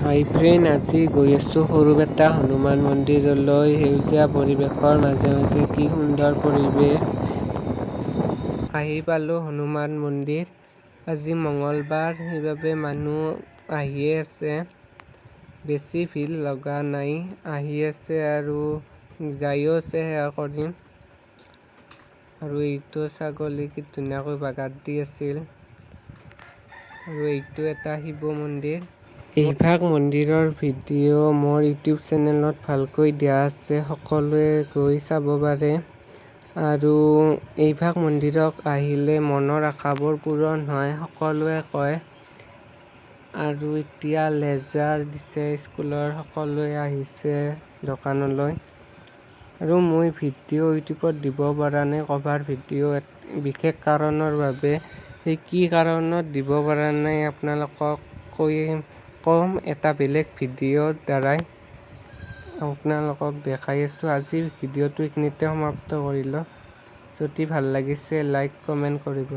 হাই friend, আজি গৈ আছোঁ সৰুপেটা হনুমান মন্দিৰলৈ। সেউজীয়া পৰিৱেশৰ মাজে মাজে কি সুন্দৰ পৰিৱেশ। আহি পালোঁ হনুমান মন্দিৰ। আজি মঙলবাৰ, সেইবাবে মানুহ আহিয়ে আছে। বেছি ভিৰ লগা নাই, আহি আছে আৰু যায়ো আছে সেৱা কৰি। আৰু এইটো ছাগলী কি ধুনীয়াকৈ বাগাত দি আছিল। আৰু এইটো এটা শিৱ মন্দিৰ। এইভাগ মন্দিৰৰ ভিডিঅ' মোৰ ইউটিউব চেনেলত ভালকৈ দিয়া আছে, সকলোৱে গৈ চাব পাৰে। আৰু এইভাগ মন্দিৰত আহিলে মনৰ আশাবোৰ পূৰণ হয়, সকলোৱে কয়। আৰু এতিয়া লেজাৰ দিছে, স্কুলৰ সকলোৱে আহিছে দোকানলৈ। আৰু মই ভিডিঅ' ইউটিউবত দিব পৰা নাই, কভাৰ ভিডিঅ' বিশেষ কাৰণৰ বাবে। সেই কি কাৰণত দিব পৰা নাই আপোনালোকক ক'ম এটা বেলেগ ভিডিঅ'ৰ দ্বাৰাই। আপোনালোকক দেখাই আছোঁ। আজিৰ ভিডিঅ'টো এইখিনিতে সমাপ্ত কৰিলোঁ। যদি ভাল লাগিছে লাইক কমেণ্ট কৰিব।